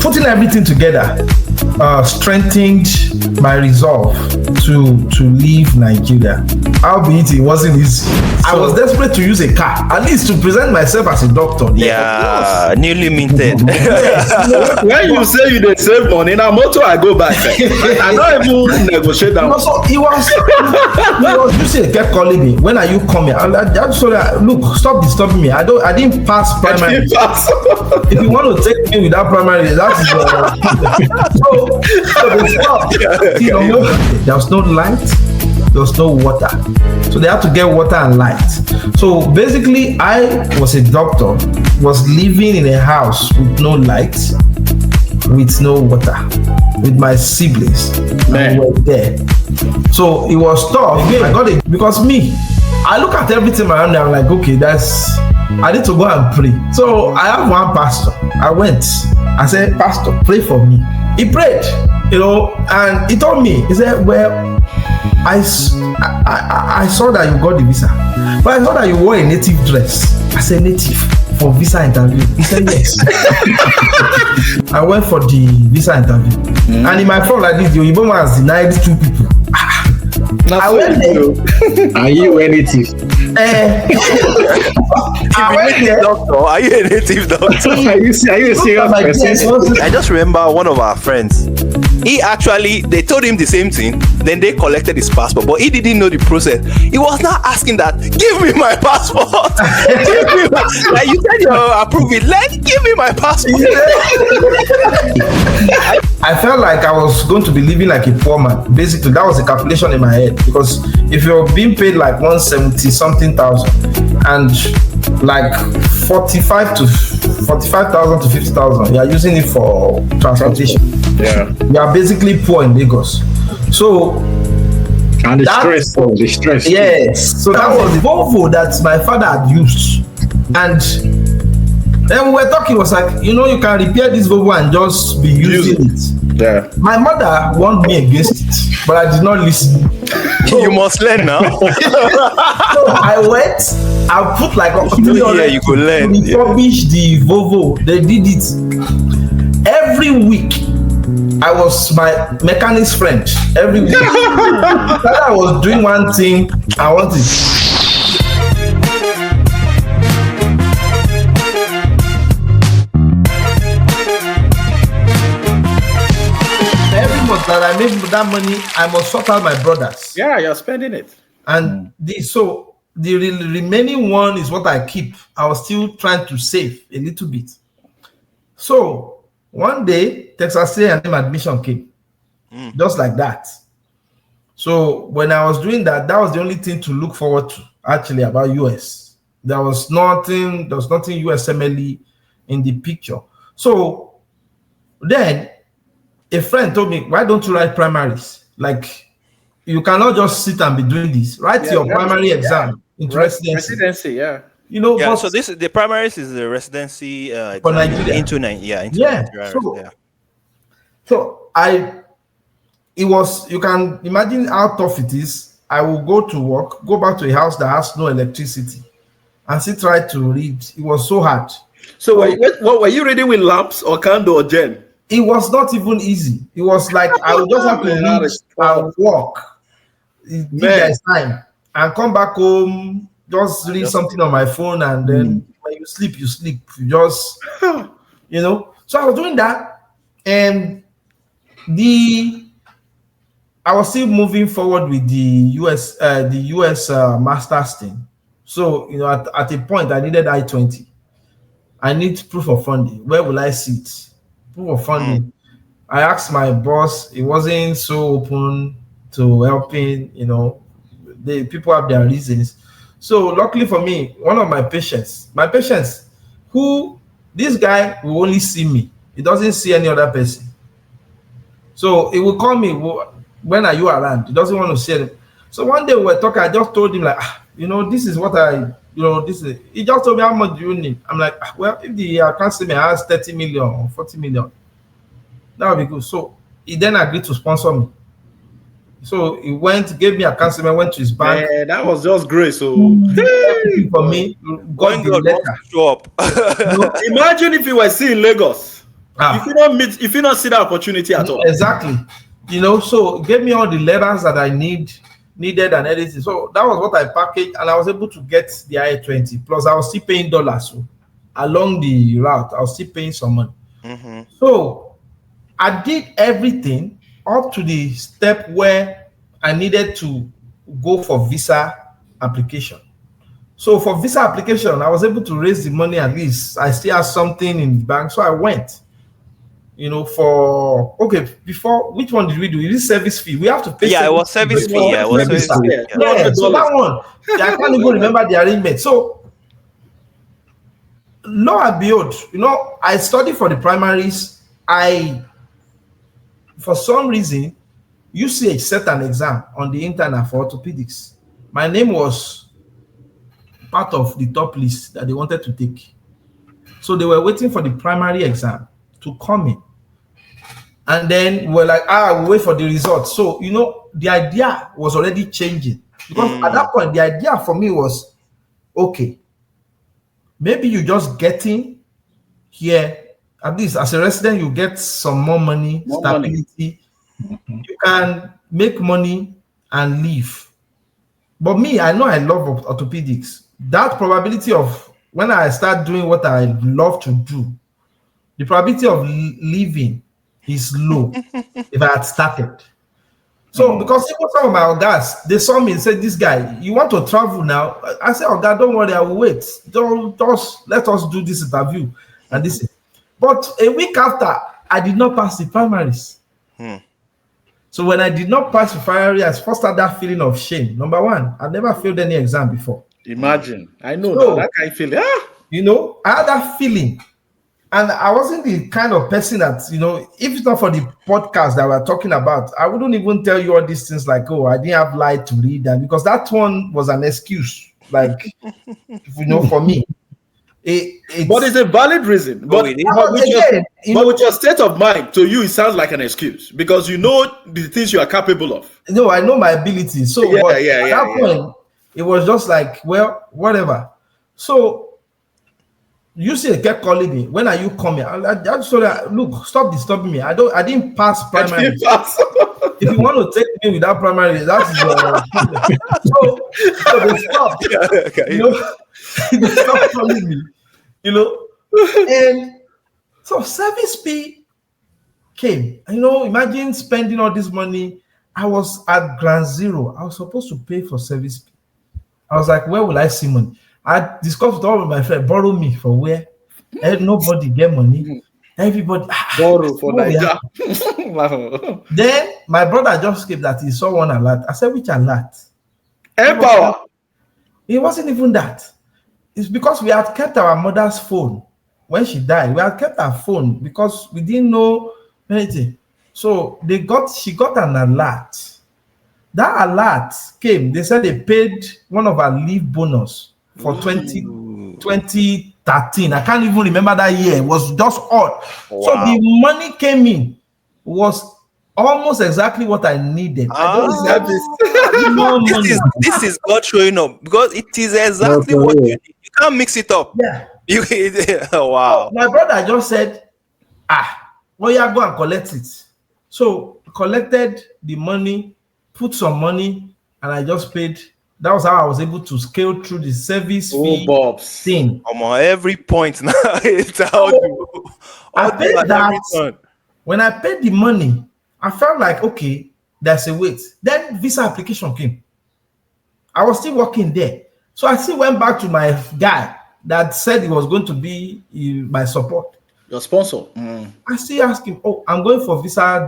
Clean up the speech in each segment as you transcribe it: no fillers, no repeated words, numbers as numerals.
Putting everything together strengthened my resolve to leave Nigeria. Albeit it wasn't easy. I was desperate to use a car, at least to present myself as a doctor. Yeah, newly minted. When you say you dey save money, now motor I go back. I don't even negotiate that. So he was using, he kept calling me. When are you coming? I just told her, look, stop disturbing me. I didn't pass primary. If you want to take me without primary, that is so they stopped. You know, there was no light, there was no water. So they had to get water and light. So basically, I was a doctor, was living in a house with no light, with no water, with my siblings. Man. We were there. So it was tough. I got it because I look at everything around me. I'm like, okay, I need to go and pray. So I have one pastor. I went. I said, Pastor, pray for me. He prayed, and he told me, he said, well, I saw that you got the visa, but I saw that you wore a native dress. I said, native for visa interview? He said, yes. I went for the visa interview. And in my phone like this, the Oyibo man has denied 2 people. I went there. Are you a native? I went there. Doctor, are you a native doctor? Are you a serious person? I just remember one of our friends. They told him the same thing. Then they collected his passport, but he didn't know the process. He was not asking that. Give me my passport. Like you said, you approve it. Give me my passport. I felt like I was going to be living like a poor man. Basically, that was the calculation in my head. Because if you're being paid like 170 something thousand and like 45,000 to 50,000, you are using it for transportation. Yeah. You are basically poor in Lagos. So and the stress. Yes. So that was the Volvo that my father had used. And then we were talking, it was like, you can repair this Volvo and just be using it. Yeah. My mother warned me against it, but I did not listen. You must learn now. So I went, I put like you could learn. to refurbish the Volvo. They did it every week. I was my mechanic's friend every week. I was doing one thing, I wanted. Every month that I make that money, I must sort out my brothers. Yeah, you're spending it. And the remaining one is what I keep. I was still trying to save a little bit. So one day, Texas A&M admission came, just like that. So when I was doing that, that was the only thing to look forward to, actually, about US. There was nothing USMLE in the picture. So then a friend told me, why don't you write primaries? Like, you cannot just sit and be doing this. Write your primary exam into residency. Yeah. So the primaries is the residency for Nigeria. Into Nigeria. So you can imagine how tough it is. I will go to work, go back to a house that has no electricity, and still try to read. It was so hard. So what were you reading with lamps or candle or gen? It was not even easy. It was like I would just have to read and walk. There's time and come back home. Just read something on my phone, and then when you sleep, you sleep. You just, So I was doing that, and I was still moving forward with the US master's thing. So at a point, I needed I-20. I need proof of funding. Where will I sit? Proof of funding. I asked my boss. He wasn't so open to helping. The people have their reasons. So luckily for me, one of my patients, who this guy will only see me. He doesn't see any other person. So he will call me, when are you around? He doesn't want to see it. So one day we were talking, I just told him like, this is what he just told me, how much do you need? I'm like, well, if the account statement has 30 million or 40 million, that would be good. So he then agreed to sponsor me. So he gave me a customer, went to his bank. Yeah, that was just great. So for me, got the letter. Show up. Imagine if you were still in Lagos. If you don't see that opportunity at all. Exactly. So gave me all the letters that I needed and everything. So that was what I packaged, and I was able to get the I-20. Plus, I was still paying dollars. So along the route, I was still paying some money. Mm-hmm. So I did everything up to the step where I needed to go for visa application. So for visa application, I was able to raise the money at least. I still have something in the bank. So I went, before, which one did we do? Is it service fee? We have to pay. Yeah, it was service fee. Yeah, it was service fee. Yeah, so that one, I can't even remember the arrangement. So, lo and behold, I studied for the primaries. For some reason, UCH set an exam on the internet for orthopedics. My name was part of the top list that they wanted to take. So they were waiting for the primary exam to come in. And then we're like, we'll wait for the results. So, the idea was already changing. Because at that point, the idea for me was, okay, maybe you just getting here, at least as a resident, you get some more money, stability. You can make money and leave. But me, I know I love orthopedics. That probability of when I start doing what I love to do, the probability of leaving is low if I had started. So because even some of my guys, they saw me and said, "This guy, you want to travel now?" I said, "Oh God, don't worry, I will wait. Just let us do this interview and this." But a week after, I did not pass the primaries. So when I did not pass the primary, I first had that feeling of shame. Number one, I've never failed any exam before. Imagine. I know that kind of feeling. I had that feeling. And I wasn't the kind of person that, if it's not for the podcast that we're talking about, I wouldn't even tell you all these things like, I didn't have light to read that, because that one was an excuse, like, for me. But it's a valid reason. But with your state of mind, to you, it sounds like an excuse because you know the things you are capable of. No, I know my ability. So at that point, it was just like, well, whatever. So UCH kept calling me. When are you coming? I just told look, stop disturbing me. I didn't pass primary. If you want to take me without primary, that's your problem. So they stopped. They stopped calling me. And so service fee came. Imagine spending all this money. I was at ground zero. I was supposed to pay for service fee. I was like, where will I see money? I discussed with all of my friends, borrow me for where? Nobody get money. Everybody borrow for Nigeria. Then my brother just came that he saw one alert. I said, which alert? Empower. It wasn't even that. It's because we had kept our mother's phone when she died. We had kept her phone because we didn't know anything. So she got an alert. That alert came. They said they paid one of our leave bonus for 2013. I can't even remember that year. It was just odd. Wow. So the money came in was almost exactly what I needed. This is God showing up because it is exactly what you need. You can't mix it up. Yeah. Wow. So my brother just said, go and collect it. So collected the money, put some money, and I just paid. That was how I was able to scale through the service fee thing. Every point now. I paid that. When I paid the money, I felt like, okay, there's a wait. Then visa application came. I was still working there. So I still went back to my guy that said he was going to be my support. Your sponsor. I still asked him, I'm going for visa,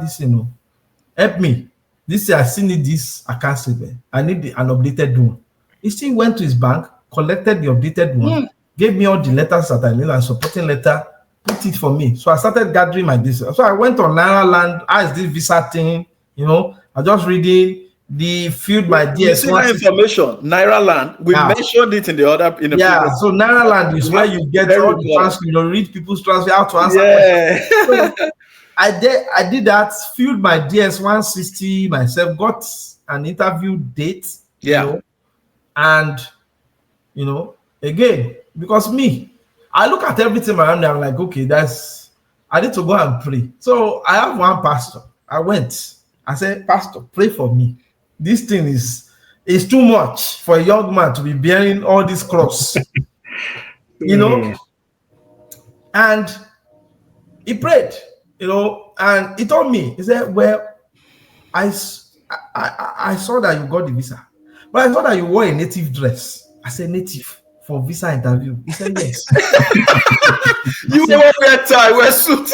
help me. I still need this account statement. I need an updated one. He still went to his bank, collected the updated one, gave me all the letters that I need and supporting letter, put it for me. So I started gathering my visa. So I went on NairaLand, asked this visa thing, I just reading, filled my DS1 information. NairaLand, we mentioned it in the previous. So NairaLand is where you get all the transfer, read people's transfer, how to answer. So I did that, filled my DS160 myself, got an interview date. And again, because I look at everything around me, I'm like, okay, I need to go and pray. So I have one pastor. I went. I said, Pastor, pray for me. This thing is too much for a young man to be bearing all this cross. You know? And he prayed, you know, and he told me, he said, well, I saw that you got the visa, but I saw that you wore a native dress. I said, native for visa interview. He said, yes. You never wear tie, wear suit.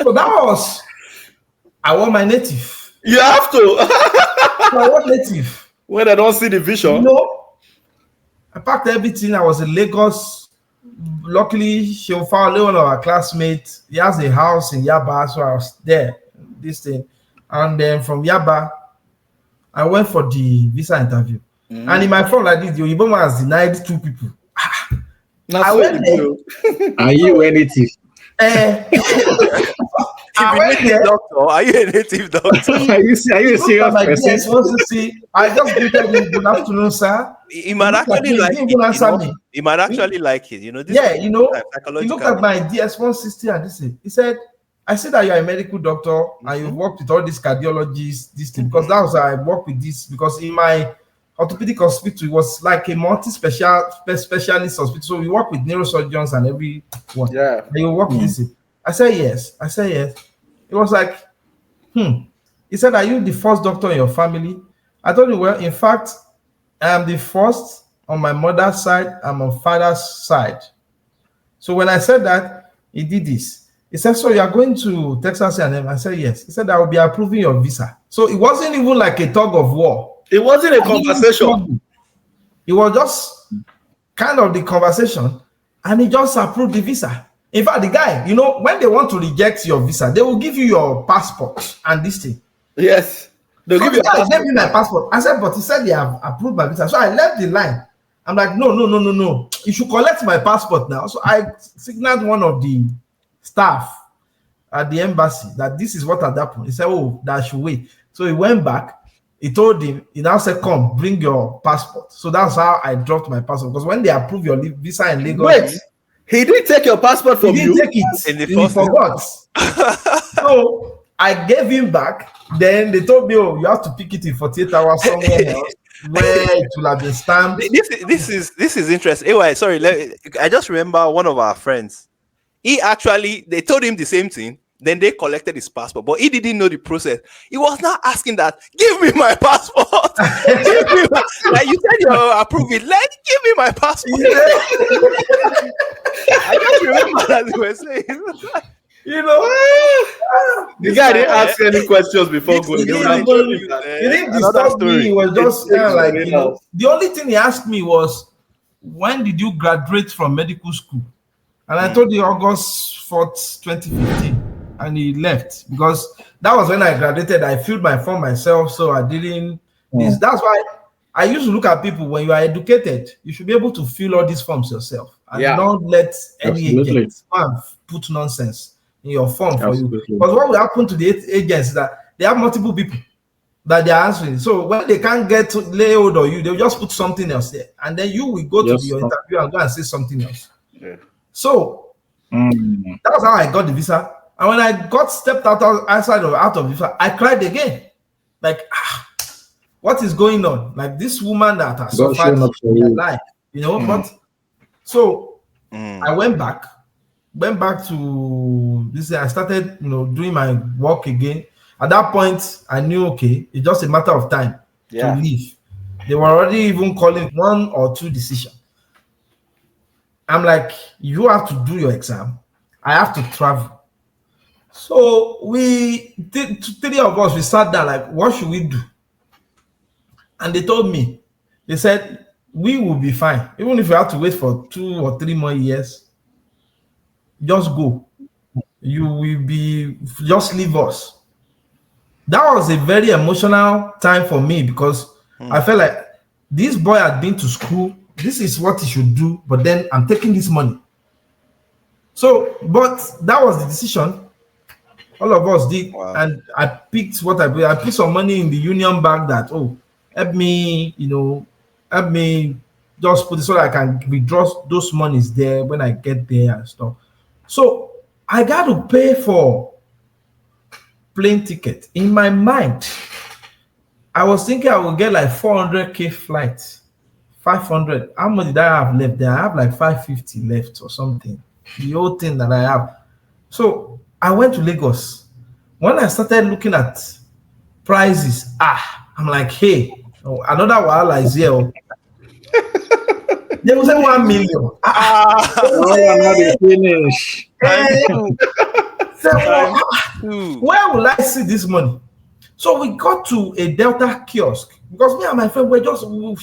So that was, I wore my native. You have to. So I wore native. When I don't see the vision. You know, I packed everything. I was in Lagos. Luckily, Sheofale, one of our classmates, he has a house in Yaba, so I was there. This thing, and then from Yaba, I went for the visa interview. And in my phone like this, the Oyibo has denied 2 people. I went there. Are you a native? I went there. Doctor, are you a native doctor? Are you a serious person? I just greeted him, good afternoon, sir. He might actually like it. He might actually like it. You know, this you know, he looked at my DS-160 and this thing. He said, I see that you're a medical doctor and you worked with all these cardiologists, this thing, because that was I worked with this, because in my orthopedic hospital, it was like a multi-specialist hospital. So we work with neurosurgeons and everyone. Yeah. And you work with this. I said, yes. It was like, He said, are you the first doctor in your family? I told him, well, in fact, I am the first on my mother's side, I'm on father's side. So when I said that, he did this. He said, so you are going to Texas A&M? I said, yes. He said, I will be approving your visa. So it wasn't even like a tug of war. It wasn't a conversation. It was just kind of the conversation, and he just approved the visa. In fact, the guy, you know, when they want to reject your visa, they will give you your passport and this thing. Yes. They'll give you I gave him my passport. I said, but he said they have approved my visa. So I left the line. I'm like, no. You should collect my passport now. So I signaled one of the staff at the embassy that this is what had happened. He said, oh, that should wait. So he went back. He told him, he now said, come, bring your passport. So that's how I dropped my passport. Because when they approve your visa in Lagos. Wait, he didn't take your passport from you? He didn't take it. He forgot. So I gave him back. Then they told me, oh, you have to pick it in 48 hours somewhere else where it will have been stamped. This is interesting. Anyway, sorry, I just remember one of our friends. They told him the same thing. Then they collected his passport, but he didn't know the process. He was not asking that, give me my passport. Like you said, you approve it. Give me my passport. I just remember that they were saying. You know, the guy didn't ask any questions before going. He didn't disturb me. He was just like, you know, the only thing he asked me was, when did you graduate from medical school? And I told you August 4th, 2015. And he left because that was when I graduated. I filled my form myself, so I didn't. That's why I used to look at people. When you are educated, you should be able to fill all these forms yourself and don't let any agent put nonsense in your form for you. Because what will happen to the agents is that they have multiple people that they are answering. So when they can't get lay hold of you, they'll just put something else there, and then you will go to your interview and go and say something else. Yeah. So that was how I got the visa. And when I got stepped out of visa, I cried again. Like, what is going on? Like this woman that has suffered in her life, you know. But so I went back to this. I started, you know, doing my work again. At that point, I knew, okay, it's just a matter of time to leave. They were already even calling 1 or 2 decisions. I'm like, you have to do your exam. I have to travel. So we did, 3 of us, we sat down like, what should we do? And they told me, they said, we will be fine. Even if you have to wait for 2 or 3 more years, just go. You will be, just leave us. That was a very emotional time for me because I felt like this boy had been to school. This is what he should do, but then I'm taking this money. So, but that was the decision. All of us did, and I picked what I put. I put some money in the Union Bank that, help me, you know, help me just put it so that I can withdraw those monies there when I get there and stuff. So I got to pay for plane ticket. In my mind, I was thinking I would get like 400k flight, 500. How much did I have left there? I have like 550 left or something. The whole thing that I have. So I went to Lagos. When I started looking at prices, I'm like, hey, another Wahala is here. They will say 1 million. Finish. Where will I see this money? So we got to a Delta kiosk because me and my friend were just walking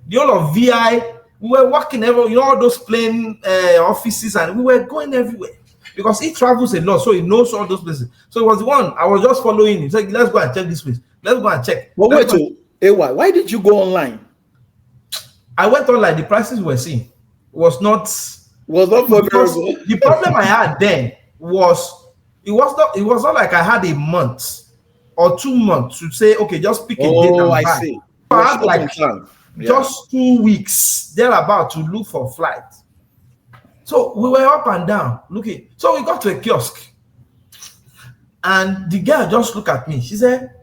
the whole of VI. We were walking everywhere, all those plane offices, and we were going everywhere because he travels a lot, so he knows all those places. So it was the one I was just following him. He said, let's go and check this place. Let's go and check. But wait, why did you go online? I went online. The prices we were seeing was not favorable. The problem I had then was it was not like I had a month or 2 months to say, okay, just pick a date and buy. See. I had like just 2 weeks thereabout to look for flight. So we were up and down looking. So we got to a kiosk, and the girl just looked at me. She said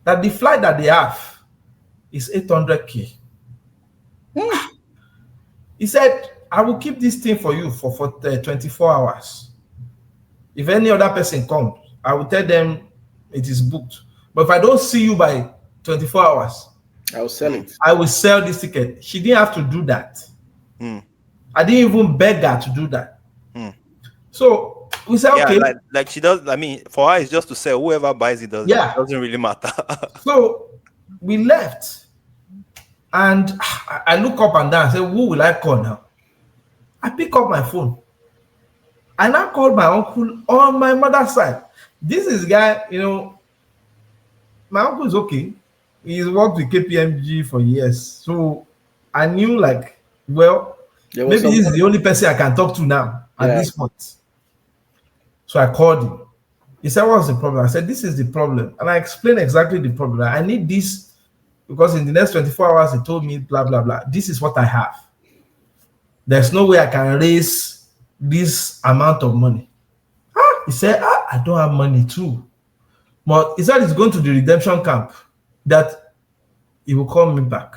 that the flight that they have is 800k. He said, I will keep this thing for you for 24 hours. If any other person comes, I will tell them it is booked. But if I don't see you by 24 hours, I will sell it. I will sell this ticket. She didn't have to do that. I didn't even beg her to do that. So we said, okay. Like she does. I mean, for her, it's just to sell. Whoever buys it doesn't really matter. So we left. And I look up and down and say, who will I call now? I pick up my phone. And I called my uncle on my mother's side. This is guy, my uncle is okay. He's worked with KPMG for years. So I knew like, well, maybe this is the only person I can talk to now at this point. So I called him. He said, what's the problem? I said, this is the problem. And I explained exactly the problem. I need this because in the next 24 hours, he told me, blah, blah, blah. This is what I have. There's no way I can raise this amount of money. He said, I don't have money too. But he said he's going to the redemption camp, that he will call me back.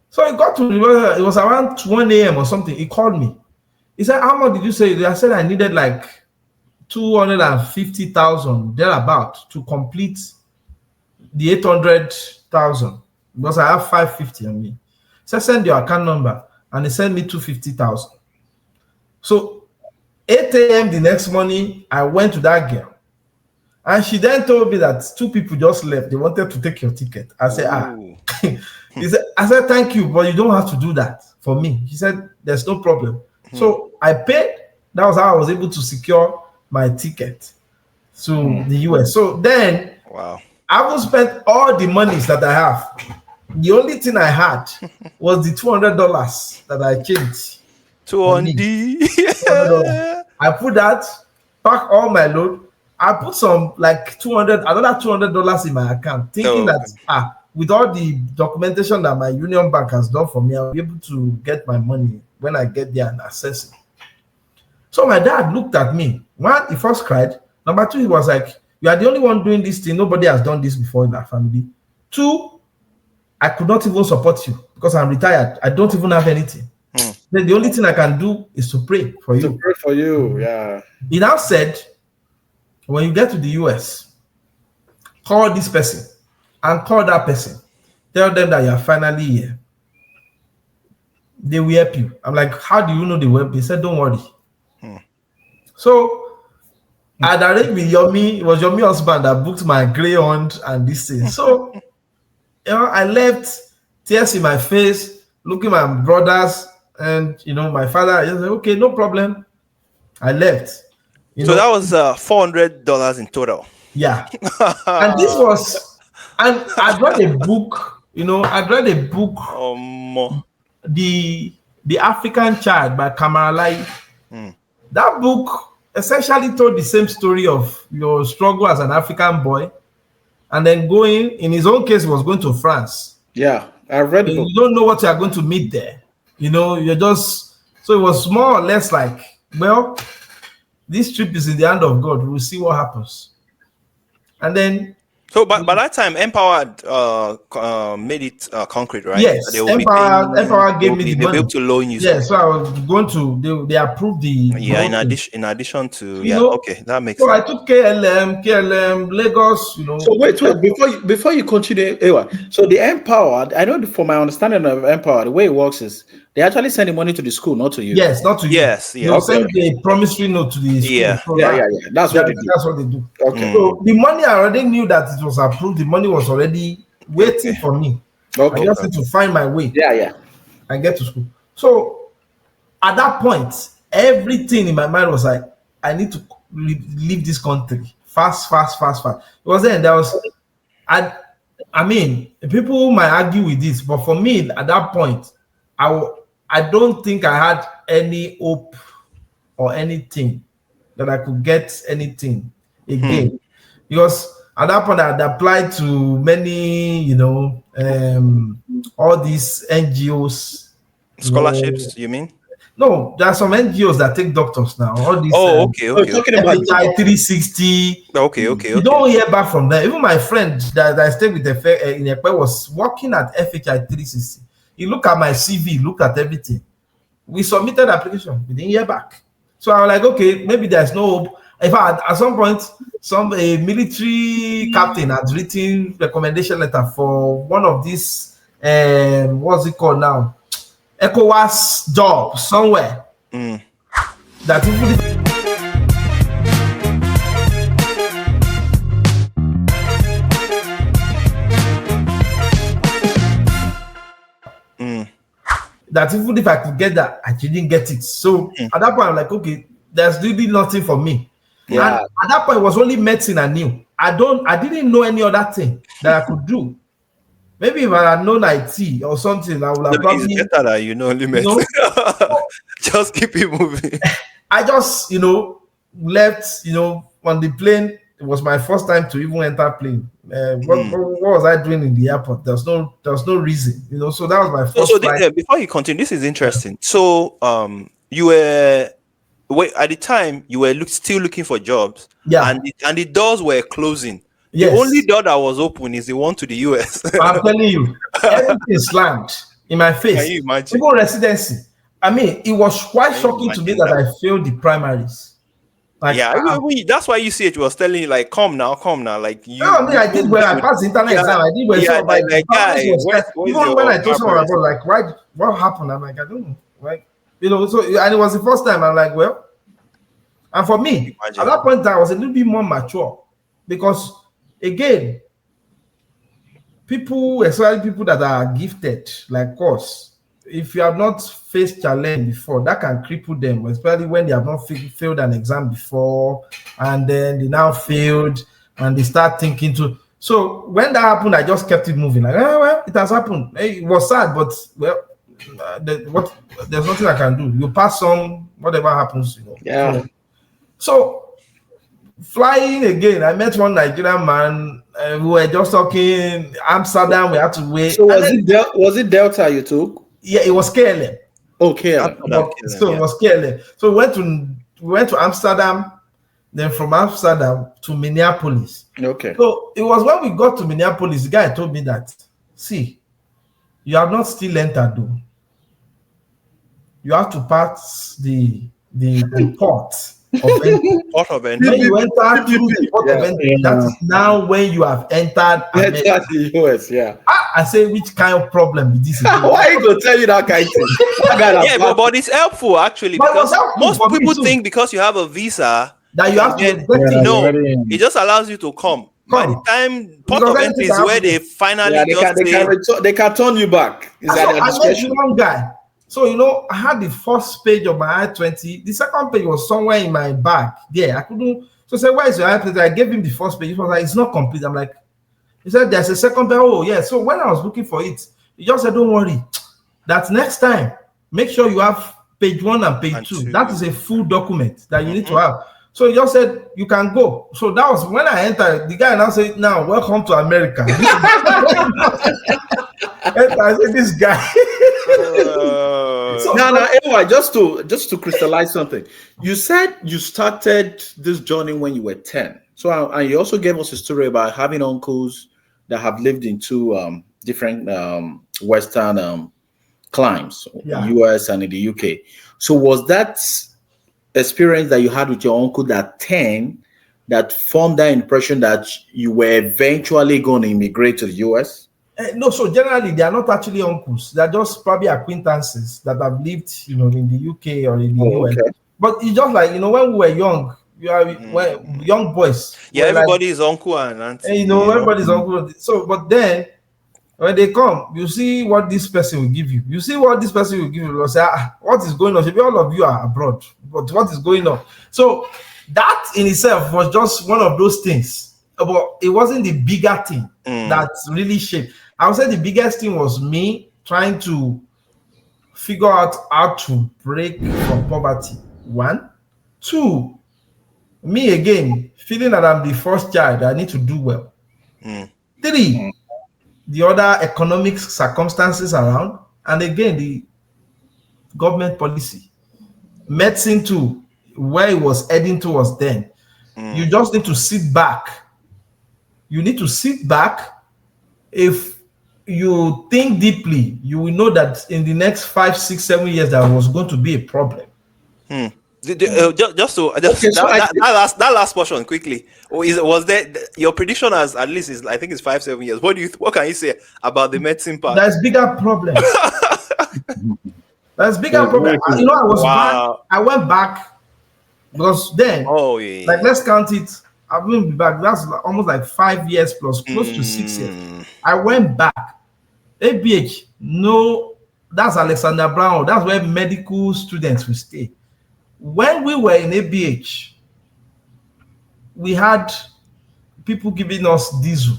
So he got to, it was around 1 a.m. or something. He called me. He said, how much did you say? I said I needed like 250,000 thereabout to complete the 800,000 because I have 550 on me. So send your account number, and he sent me 250,000. So 8 a.m. the next morning, I went to that girl, and she then told me that 2 people just left. They wanted to take your ticket. I said, I said, thank you, but you don't have to do that for me. She said, there's no problem. So I paid. That was how I was able to secure my ticket to the US. So then, I haven't spent all the monies that I have. The only thing I had was the $200 that I changed. $200. I put that, pack all my load. I put some like another $200 in my account, thinking that with all the documentation that my Union Bank has done for me, I'll be able to get my money when I get there and access it. So my dad looked at me. One, he first cried. Number 2, he was like, you are the only one doing this thing. Nobody has done this before in our family. 2, I could not even support you because I'm retired. I don't even have anything. Then the only thing I can do is to pray for you. To pray for you, yeah. He now said, when you get to the US, call this person and call that person. Tell them that you are finally here. They will help you. I'm like, how do you know they will help? He said, don't worry. So I'd arranged with Yomi. It was Yomi husband that booked my Greyhound and this thing. So I left, tears in my face, looking at my brothers and my father. I just said, okay, no problem. I left. So that was $400 in total. Yeah. And this was, and I'd read a book, I'd read a book, The African Child by Kamaralai. That book essentially told the same story of your struggle as an African boy, and then going, in his own case, he was going to France. Yeah, I read it. You don't know what you are going to meet there. You're just So it was more or less like, well, this trip is in the hand of God. We'll see what happens. And then. So by that time, Empower made it concrete, right? Yes, Empower gave me the money. They were able to loan you. Yeah, so I was going to. They approved the. Yeah, in addition to okay, that makes sense. So I took KLM, Lagos. So wait, before you continue, Ewa. So the Empower, I know from my understanding of Empower, the way it works is they actually send the money to the school, not to you. Yes, not to you. Yes, They send a promissory note to the school. Yeah. So That's what they do. That's what they do. Okay. So the money, I already knew that it was approved. The money was already waiting for me. Okay. I just need to find my way. Yeah. And get to school. So at that point, everything in my mind was like, I need to leave this country fast. It was then there was, I mean, people might argue with this, but for me at that point, I don't think I had any hope or anything that I could get anything again. Because at that point, I had applied to many, all these NGOs. Scholarships, you mean? No, there are some NGOs that take doctors now. All these. Okay. Talking about FHI 360. Okay. You don't hear back from them. Even my friend that I stayed with in Ekpe was working at FHI 360. He looked at my CV, looked at everything. We submitted application. We didn't hear back. So I was like, okay, maybe there's no hope. In fact, at some point, a military captain had written recommendation letter for one of these, what's it called now? ECOWAS job somewhere. That even that even if I could get that, I didn't get it. So at that point, I'm like, okay, there's really nothing for me. Yeah. And at that point, it was only medicine I knew. I didn't know any other thing that I could do. Maybe if I had known IT or something, I would have probably. It's better that you know only medicine. Just keep it moving. I just, left, on the plane. It was my first time to even enter plane. What was I doing in the airport? There's no reason, So that was my first flight. Before you continue, this is interesting. So, you were at the time you were still looking for jobs, and the doors were closing. Yes. The only door that was open is the one to the US. I'm telling you, everything slammed in my face. Can you imagine? Even residency. I mean, it was quite shocking to me that I failed the primaries. Like, that's why UCH was telling you, like, come now. Like, you. No, I did well. I passed the internet exam. I did well. Even when I told someone about, like, what happened? I'm like, I don't know. Like, so, and it was the first time. I'm like, well, and for me, at that point, I was a little bit more mature because, again, people, especially people that are gifted, like us, if you have not faced challenge before, that can cripple them, especially when they have not failed an exam before, and then they now failed, and they start thinking to. So when that happened, I just kept it moving. Like, well, it has happened. It was sad, but well, there's nothing I can do. You pass on, whatever happens, Yeah. So flying again, I met one Nigerian man. We were just talking Amsterdam. We had to wait. So was it Delta you took? Yeah, it was KLM. Okay. It was KLM. So we went to Amsterdam, then from Amsterdam to Minneapolis. Okay. So it was when we got to Minneapolis, the guy told me that, see, you have not still entered though. You have to pass the port of entry. When you enter through the port of entry, that is now when you have entered the US, yeah. I say, which kind of problem is this? Why are you going to tell you that kind of thing? but it's helpful actually, because most people think because you have a visa that you have to it just allows you to come. By the time port of entry is where they finally they can turn you back. Is that I met one guy. So I had the first page of my I-20. The second page was somewhere in my bag. Yeah, I couldn't. So I said, "Where is your I-20?" I gave him the first page. He was like, "It's not complete." I'm like, he said, "There's a second page." Oh yeah. So when I was looking for it, he just said, "Don't worry. That next time, make sure you have page 1 and page 2. That is a full document that you need to have." So he just said, "You can go." So that was when I entered. The guy now said, "Now, welcome to America." I said, "This guy." So, anyway, just to crystallize something, you said you started this journey when you were 10. So, and you also gave us a story about having uncles that have lived in two different Western climes, US and in the UK. So, was that experience that you had with your uncle at 10 that formed that impression that you were eventually going to immigrate to the US? No, so generally they are not actually uncles. They are just probably acquaintances that have lived, in the UK or in the US. Okay. But it's just like, when we were young, when young boys. Yeah, everybody is uncle and auntie. Everybody's uncle. So, but then when they come, you see what this person will give you. You see what this person will give you. You'll say, what is going on? Maybe all of you are abroad, but what is going on? So that in itself was just one of those things. But it wasn't the bigger thing that really shaped. I would say the biggest thing was me trying to figure out how to break from poverty. 1, 2, me again feeling that I'm the first child. I need to do well. 3, the other economic circumstances around, and again the government policy, medicine too, where it was heading towards then. You just need to sit back. You need to sit back. If you think deeply, you will know that in the next 5, 6, 7 years, there was going to be a problem. That last portion quickly. Was there your prediction as at least is I think it's 5, 7 years? What can you say about the medicine part? There's bigger problems. There's bigger problems. I went back because then. Like let's count it. I've been back. That's almost like 5 years plus, close to 6 years. I went back. ABH, no, that's Alexander Brown. That's where medical students will stay. When we were in ABH, we had people giving us diesel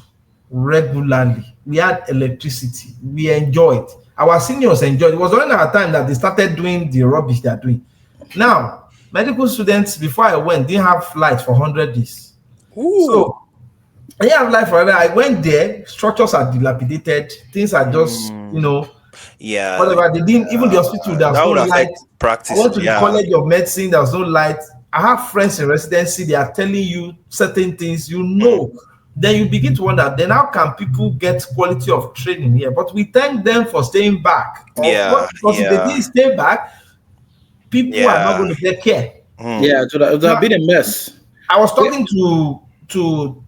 regularly. We had electricity. We enjoyed. Our seniors enjoyed. It was during our time that they started doing the rubbish they are doing. Now, medical students, before I went, didn't have light for 100 days. Ooh. So, I didn't have light for 100 days. I went there, structures are dilapidated, things are just, whatever. They didn't, even the hospital, there was no light. Practice. I went to the College of Medicine, there was no light. I have friends in residency, they are telling you certain things, Then you begin to wonder, then how can people get quality of training here? But we thank them for staying back. Because if they didn't stay back, people are not going to get care. Yeah, it would have been a mess. I was talking to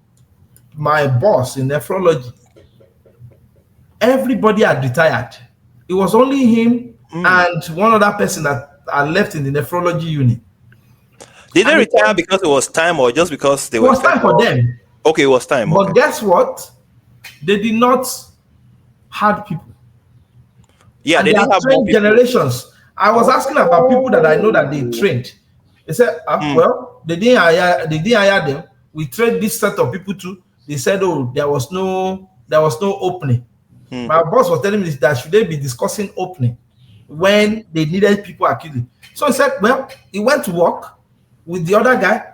my boss in nephrology. Everybody had retired. It was only him and one other person that had left in the nephrology unit. Did they retire because it was time or just because they were? It was time for them. Okay, it was time. But guess what? They did not have people. Yeah, and they didn't have trained generations. I was asking about people that I know that they trained. They said, well, they didn't hire them. We trained this set of people too. They said, there was no opening. My boss was telling me that should they be discussing opening when they needed people acutely. So he said, well, he went to work with the other guy.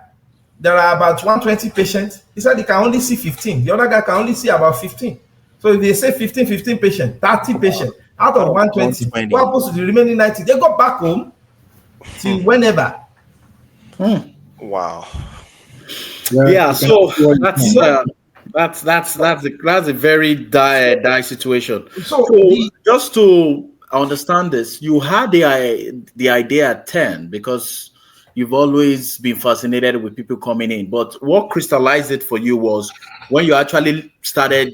There are about 120 patients. He said he can only see 15. The other guy can only see about 15. So if they say 15 patients, 30 patients out of 120, what happens to the remaining 90? They go back home till whenever. Wow. Yeah, so that's a very dire situation. So just to understand this, you had the idea at 10 because you've always been fascinated with people coming in. But what crystallized it for you was when you actually started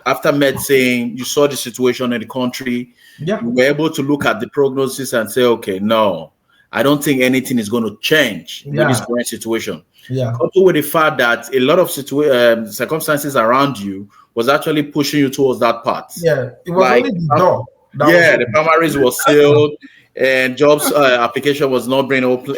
after medicine, you saw the situation in the country. You were able to look at the prognosis and say, okay, no, I don't think anything is going to change in this current situation. Coupled with the fact that a lot of circumstances around you was actually pushing you towards that path. It was only the door. The primaries was sealed and jobs application was not being open,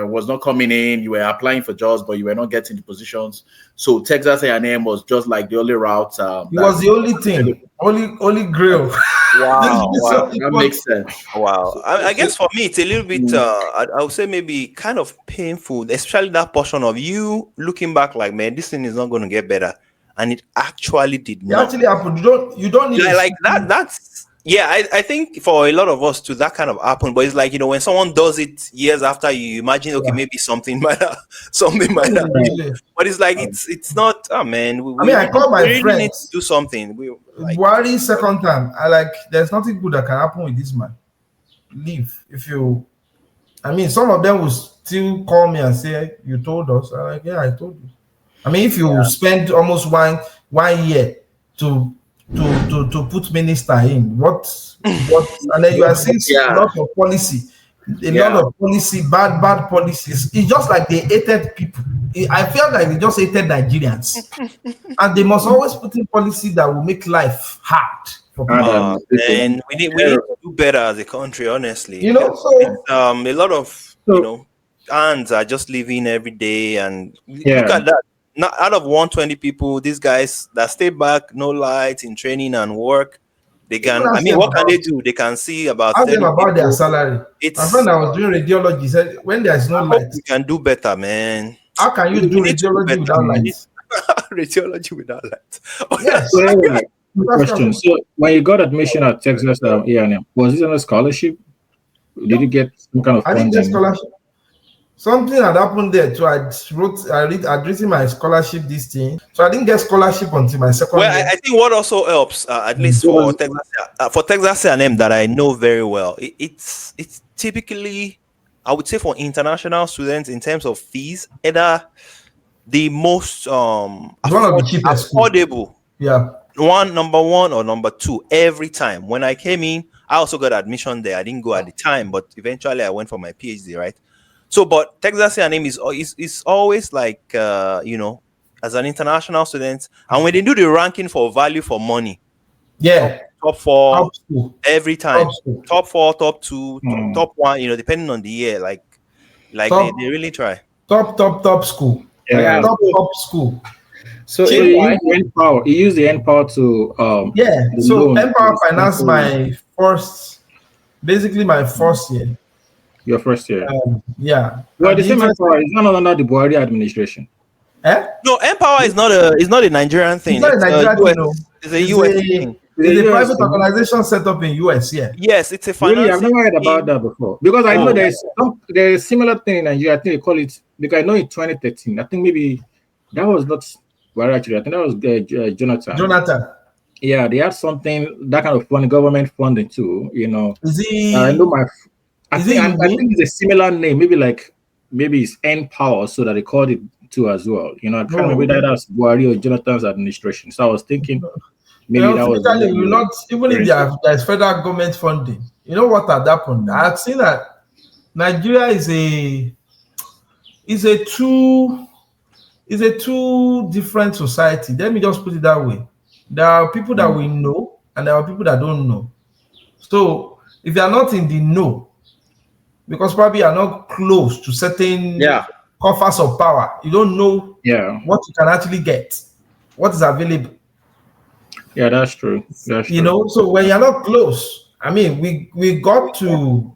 was not coming in. You were applying for jobs, but you were not getting the positions. So Texas A&M was just like the only route. It was the only thing, only grill. Wow, that makes sense. Wow, I guess for me it's a little bit. I would say maybe kind of painful, especially that portion of you looking back like, man, this thing is not going to get better, and it actually did not. It actually happened. You don't need like that. Yeah, I think for a lot of us too, that kind of happened. But it's like, when someone does it years after, you imagine, okay, maybe something might have, but it's like it's not. Oh man, I call my really friends. Need to do something. Buhari second time. There's nothing good that can happen with this man. Leave. Some of them will still call me and say, "You told us." I'm like, "Yeah, I told you." If you spend almost one year to put minister in, what, and then you are seeing a lot of policy, lot of policy, bad policies. It's just like they hated people. I feel like they just hated Nigerians, and they must always put in policy that will make life hard. And we need to do better as a country, honestly. So a lot of hands are just living every day, and look at that. Not out of 120 people, these guys that stay back, no lights in training and work, they can. What can they do? They can see about. Ask them about their salary. My friend that was doing radiology said, when there's no light, you can do better, man. How can you do radiology without lights? Radiology without lights. Yes. Question. So when you got admission at Texas A&M, was it on a scholarship? Did you get some kind of funding? I didn't get scholarship. Something had happened there too. I'd written my scholarship this thing, so I didn't get scholarship until my second year. I think what also helps, at least for Texas A&M, that I know very well, it's typically, I would say, for international students in terms of fees, either the most affordable, number one or number two every time. When I came in, I also got admission there. I didn't go at the time, but eventually I went for my PhD, right? So, but Texas A&M is always like, as an international student, and when they do the ranking for value for money, top 4 every time, top 4, top 2, top 1, depending on the year, they really try. Top school, top school. So he used the N-Power to so N-Power financed my first year. Your first year. Well, the same N-Power is not under the Buhari administration. No, N-Power is not a Nigerian thing. It's not a Nigerian thing. It's a US thing. It's a private organization set up in US. Yes, it's a financial. Really, I've never heard about that before, because I know there's a similar thing in Nigeria. I think they call it, because I know in 2013. I think maybe that was not Buhari actually. I think that was Jonathan. Yeah, they had something, that kind of government funding too. Is he? I know I think it's a similar name, maybe it's N-Power, so that they called it too as well. I can't remember that as Buhari or Jonathan's administration. So I was thinking maybe that was even if there's federal government funding. You know what had happened? I've seen that Nigeria is a two different society. Let me just put it that way. There are people that we know, and there are people that don't know. So if you are not in the know, because probably you are not close to certain coffers of power, you don't know what you can actually get, what is available. Yeah, that's true. So when you're not close, we got to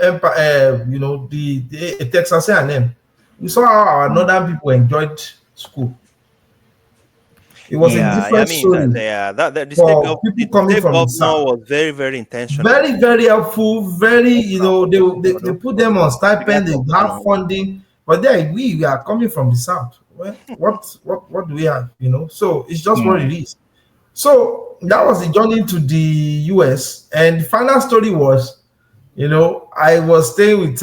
Empire, the Texas A&M. We saw how our northern people enjoyed school. It was a different story. The state government was very, very intentional. Very, very helpful. Very, they put them on stipend. They have funding, but then we are coming from the south. Well, what do we have? So it's just what it is. So that was the journey to the US, and the final story was, I was staying with.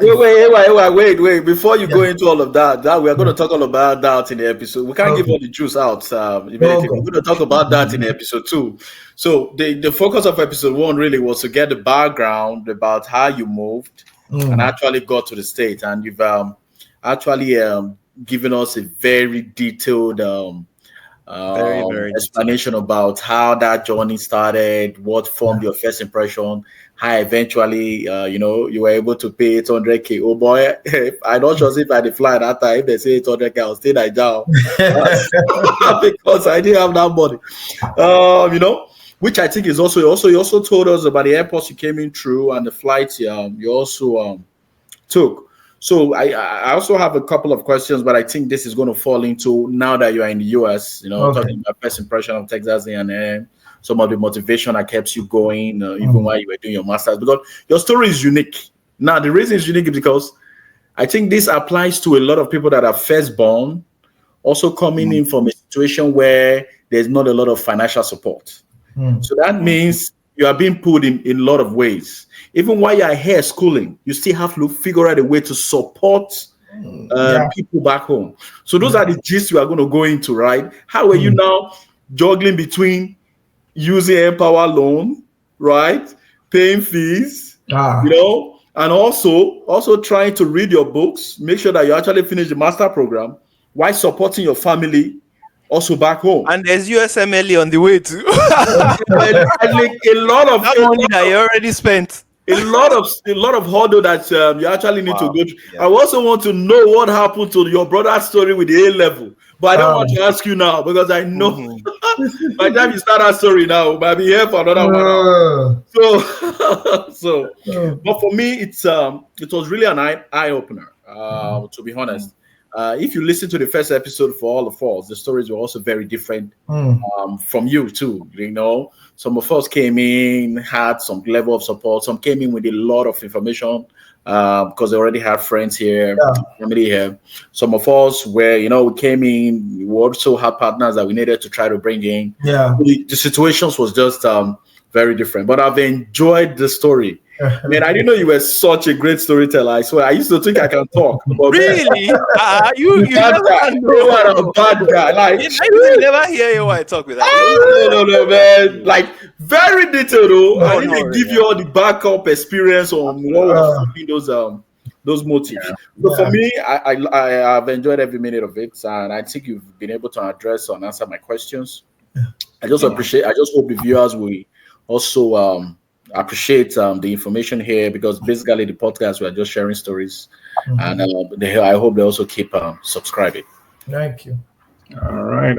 Wait! Before you go into all of that we are going to talk all about that in the episode. We can't give all the juice out immediately. We're going to talk about that in episode 2. So the focus of episode 1 really was to get the background about how you moved and actually got to the States, and you've actually given us a very detailed very explanation about how that journey started, what formed your first impression, how eventually you were able to pay 800K. Oh boy, I'm not sure if I had fly that time. If they say 800K, I'll stay like that because I didn't have that money. Which I think is also you also told us about the airports you came in through and the flights you also took. So I also have a couple of questions, but I think this is going to fall into, now that you are in the US, talking about first impression of Texas A&M, some of the motivation that kept you going, even while you were doing your master's, because your story is unique. Now, the reason it's unique is because I think this applies to a lot of people that are firstborn, also coming in from a situation where there's not a lot of financial support. So that means you are being pulled in a lot of ways. Even while you're here schooling, you still have to figure out a way to support people back home. So those are the gists we are going to go into, right? How are you now juggling between using Empower loan, right? Paying fees, and also trying to read your books, make sure that you actually finish the master program while supporting your family also back home. And there's USMLE on the way too. A lot of money that you already spent. A lot of hurdle that you actually need to go through. I also want to know what happened to your brother's story with the A level, but I don't want to ask you now because I know by the time you start that story now, we might be here for another 1 hour. So, but for me, it was really an eye opener. To be honest, if you listen to the first episode for all of us, the stories were also very different from you too. You know, some of us came in, had some level of support. Some came in with a lot of information because they already had friends here, family here. Some of us were, we came in, we also had partners that we needed to try to bring in. The situations was just very different. But I've enjoyed the story. Man, I didn't know you were such a great storyteller. I swear, I used to think I can talk. But really? You are a bad guy. Like, I never hear you when I talk with that. No, man. Like, very detailed. Though. I didn't give you all the backup experience on what was those motives. So for me, I have enjoyed every minute of it, and I think you've been able to address and answer my questions. I just hope the viewers will also appreciate the information here, because basically the podcast, we are just sharing stories, and I hope they also keep subscribing. Thank you. All right.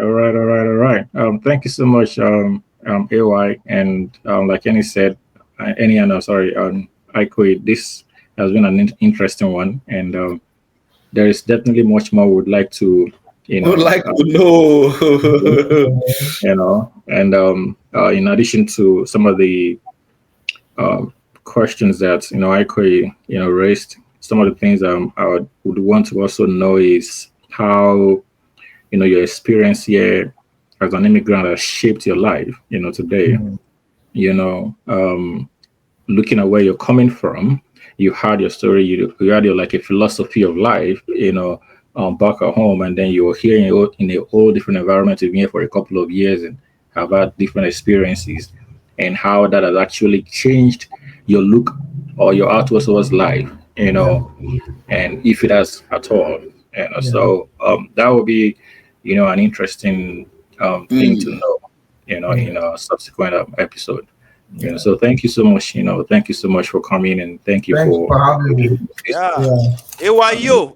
Thank you so much, AY, and like Kenny said, Ikoyi, this has been an interesting one, and there is definitely much more we would like to know. And in addition to some of the questions that Ikoyi raised, some of the things I would want to also know is how your experience here as an immigrant has shaped your life today. Looking at where you're coming from, you had your story, you had your a philosophy of life back at home, and then you're here in a whole different environment. You've been here for a couple of years and have had different experiences, and how that has actually changed your look or your outlook towards life, and if it has at all. So that would be, an interesting thing to know, in a subsequent episode. So thank you so much. Thank you so much for coming, and thank you for having me. AYO,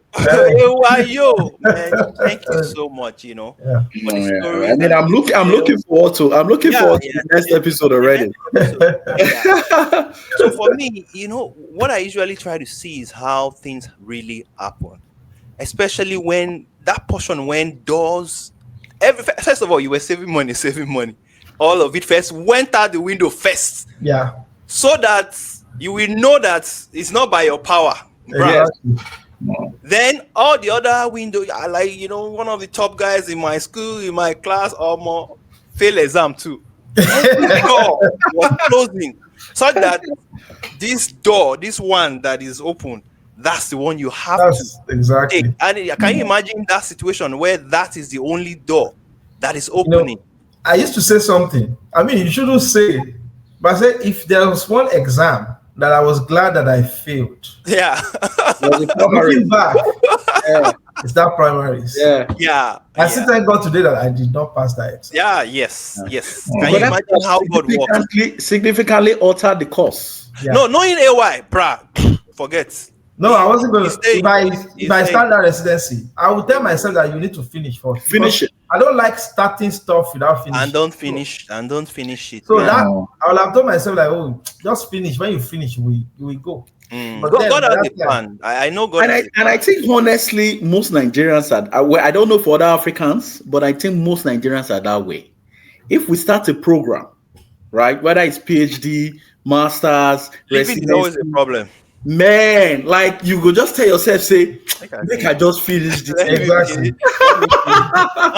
man. Thank you so much. I mean, I'm looking forward to the next episode already. So for me, what I usually try to see is how things really happen, especially when that portion when doors. First of all, you were saving money. All of it first went out the window first. Yeah. So that you will know that it's not by your power. Right? Then all the other windows, one of the top guys in my school, in my class, almost fail exam too. Door was closing. So that this one that is open, that's the one you have to take. And can you imagine that situation where that is the only door that is opening? I used to say something. I mean, you shouldn't say it, but I said if there was one exam that I was glad that I failed. Yeah. Looking back, it's that primaries. Yeah. I still thank God today that I did not pass that exam. Yes. Can you imagine how God works? Significantly altered the course. Yeah. No, knowing AY, forget. No, I wasn't going to. If I start that residency, I would tell myself that you need to finish first. Finish it. I don't like starting stuff without finishing. And don't finish it. So that I will have told myself just finish. When you finish, we go. But God has a plan. I know God. And I think honestly, most Nigerians are. I don't know for other Africans, but I think most Nigerians are that way. If we start a program right? Whether it's PhD, masters, residency, is always a problem. Man, like you go just tell yourself, say, make I just finish this. Exactly. And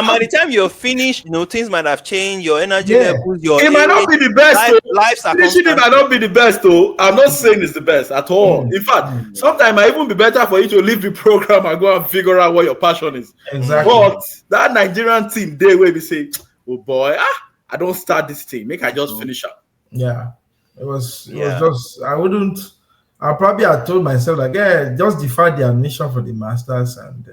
by the time you're finished, things might have changed, your energy levels, it might not be the best. Finishing it might not be the best, though. I'm not saying it's the best at all. In fact, sometimes it might even be better for you to leave the program and go and figure out what your passion is. Exactly. But that Nigerian team, they will be say, oh boy, I don't start this thing. Make I just finish up. Yeah. It was just, I probably had told myself like, just defer the admission for the masters and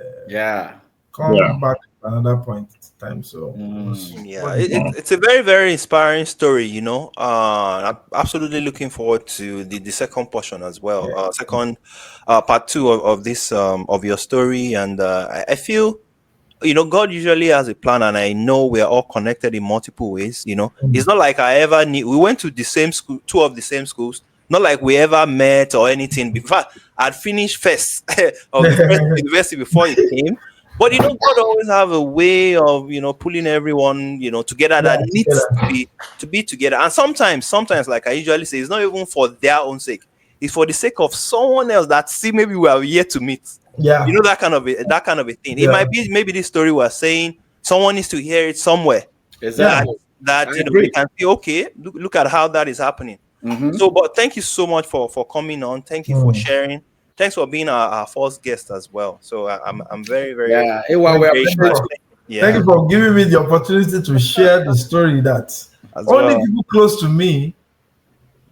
come back at another point in time. So it's a very, very inspiring story. I'm absolutely looking forward to the second portion as well. Second part 2 of this of your story, and I feel God usually has a plan, and I know we are all connected in multiple ways. It's not like I ever knew we went to the same school, 2 of the same schools. Not like we ever met or anything. Before I'd finished first of the first university before you came. But God always have a way of pulling everyone together that needs to be together. And sometimes, like I usually say, it's not even for their own sake. It's for the sake of someone else that maybe we are yet to meet. Yeah, that kind of a thing. Yeah. It might be maybe this story we're saying someone needs to hear it somewhere. Exactly. That we can see. Okay, look at how that is happening. Mm-hmm. So, but thank you so much for coming on. Thank you for sharing. Thanks for being our first guest as well. So I'm very, very thank you for giving me the opportunity to share the story that only people close to me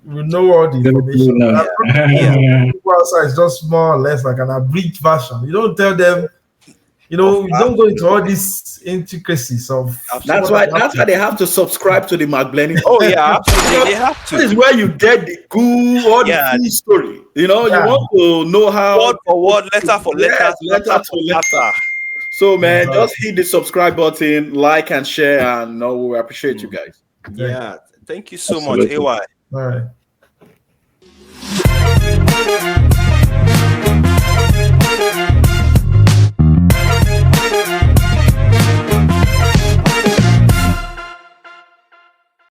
will know all the information. People outside is just more or less like an abridged version. You don't tell them. You don't go into all these intricacies of. That's why they have to subscribe to the Mark Blenny. Oh yeah, absolutely. They have to. That is where you get the good or the full story. You want to know how word for word, letter for letter, letter to letter. So man, just hit the subscribe button, like and share, and we appreciate you guys. Yeah, thank you so much, AY. All right.